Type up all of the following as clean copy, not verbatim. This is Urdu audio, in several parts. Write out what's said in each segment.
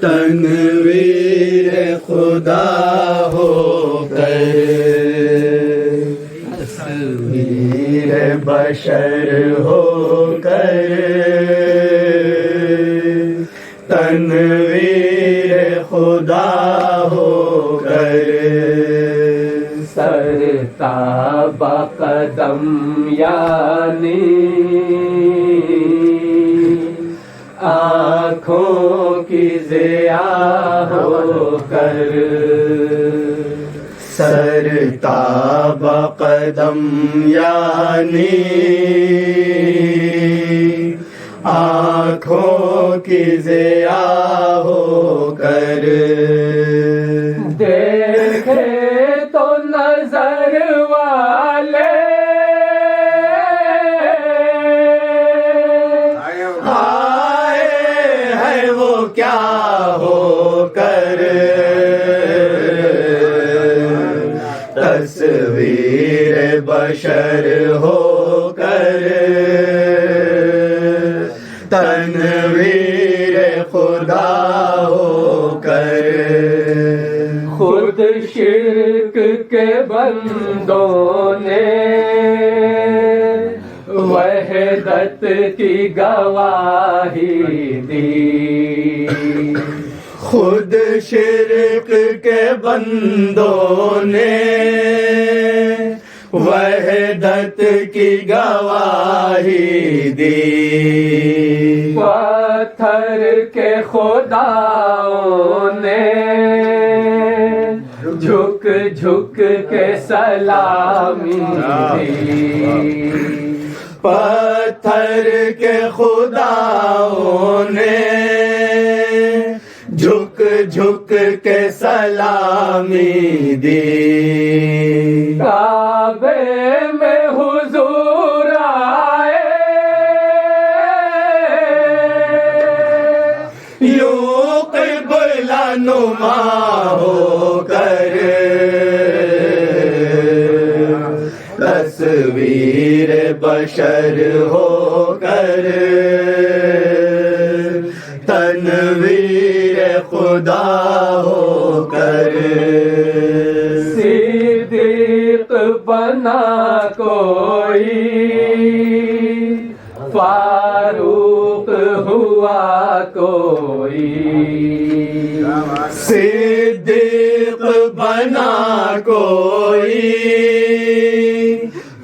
تنویر خدا ہو کر تصویر بشر ہو کر تنویر خدا ہو کر سرتاب قدم یعنی آنکھوں کی ضیاء ہو کر سرتاب قدم یعنی آنکھوں کی ضیاء ہو کر دیکھے تو نظر والے کیا ہو کر تصویر بشر ہو کر تنویر خدا ہو کر خود شرک کے بندوں نے وحدت کی گواہی دی، خود شرک کے بندوں نے وحدت کی گواہی دی، پتھر کے خداؤں نے جھک جھک کے سلامی دی، پتھر کے خداؤں نے جھک جھک کے سلامی دی، کعبے میں حضور آئے یوں قبلہ نما ہو کر تصویر بشر ہو کر تنویر خدا ہو کر صدیق بنا کوئی فاروق ہوا کوئی، صدیق بنا کوئی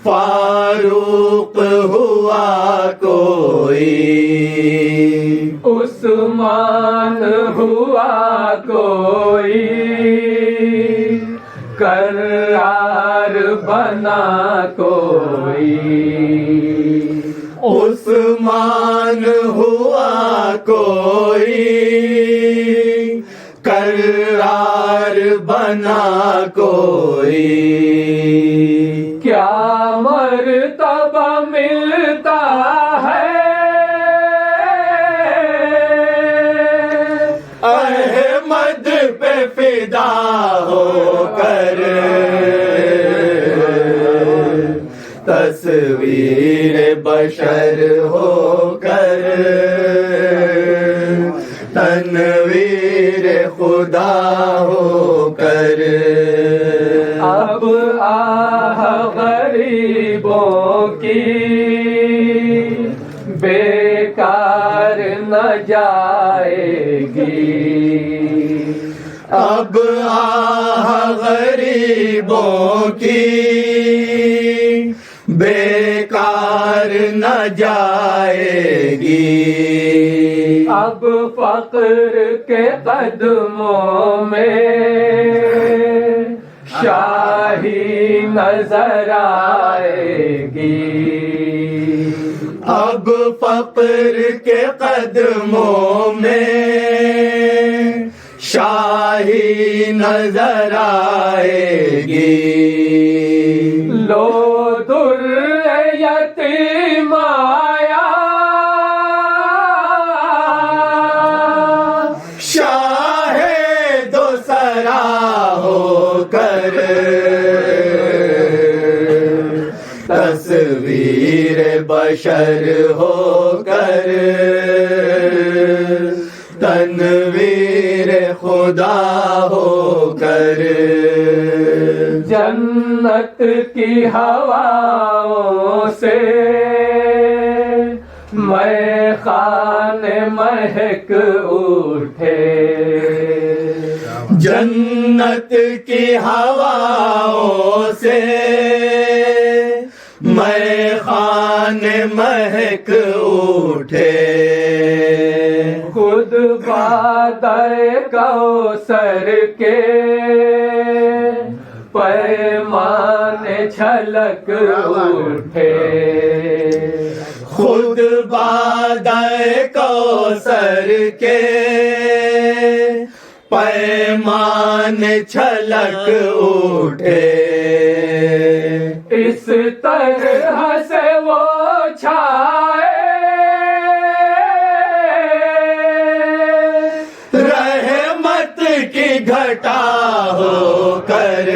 فاروق ہوا کوئی، عثمان ہوا کوئی کرار بنا کوئی، عثمان ہوا کوئی کرار بنا کوئی، کیا مرتبہ ملتا ہے احمد پہ فدا ہو کر تصویر بشر ہو کر تنویر خدا ہو کر اب آہ غریبوں کی بیکار نہ جائے گی، اب آہ غریبوں کی بیکار نہ جائے گی، اب فقر کے قدموں میں شاہی نظر آئے گی، اب فقر کے قدموں میں شاہی نظر آئے گی، لو در یتیم آیا شاہ دو سرا ہو کر تصویر بشر ہو کر تنویر خدا ہو کر جنت کی ہواؤں سے میں خانے مہک اٹھے، جنت کی ہواؤں سے میں خان مہک اٹھے، خود بادئ کوثر کے پیمانے چھلک اٹھے، خود بادئ کوثر کے پیمان چھلک اٹھے، اس طرح سے وہ چھائے رحمت کی گھٹا ہو کر،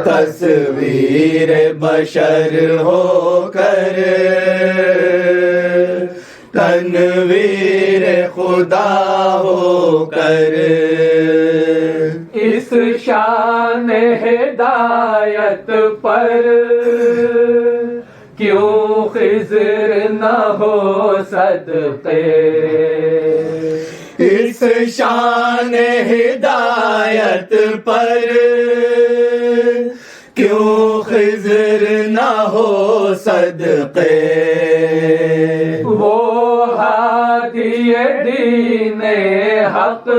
تصویر بشر ہو کر، تنویر خدا ہو کر، اس شان ہدایت پر کیوں خضر نہ ہو صدقے، اس شان ہدایت پر کیوں خضر نہ ہو صدقے، وہ ہادی دین حق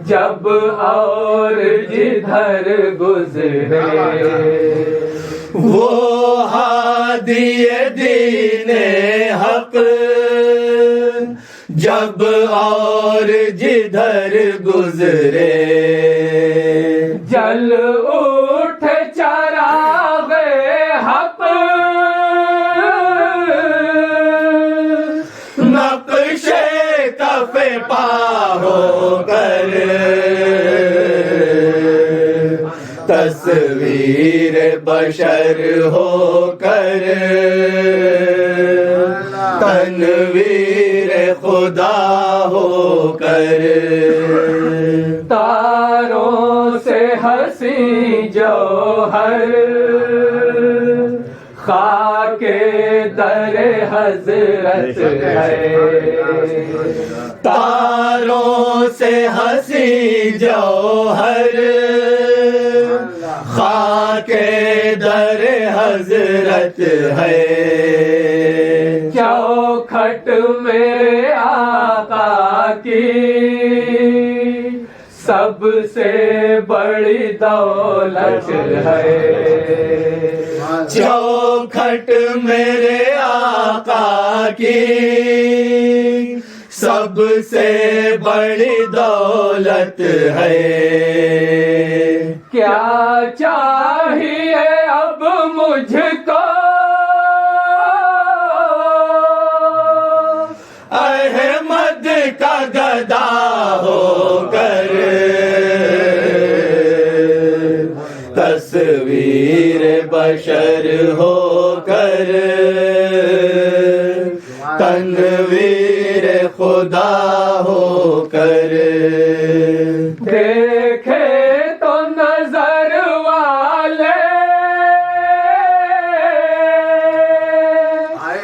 جب اور جدھر گزرے، وہ ہادی دین حق جب اور جدھر گزرے، جل اٹھ چراغ حق نقش کف پا ہو کر، تصویر بشر ہو کر، تنویر خدا ہو کر، تاروں سے ہنسی جوہر خاک در حضرت ہے، تاروں سے ہنسی جوہر خاک در حضرت ہے، چوکھٹ میرے آقا کی سب سے بڑی دولت ہے، چوکھٹ میرے آقا کی سب سے بڑی دولت ہے، کیا چاہیے اب مجھ کو احمد کا گدا ہو کر، تصویر بشر ہو کر، تنویر خدا ہو کر، دیکھے تو نظر والے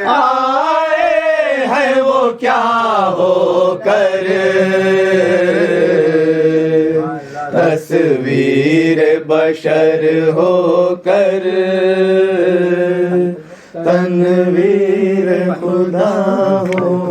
آئے ہیں وہ کیا ہو کر، تصویر بشر ہو کر، تنویر خدا ہو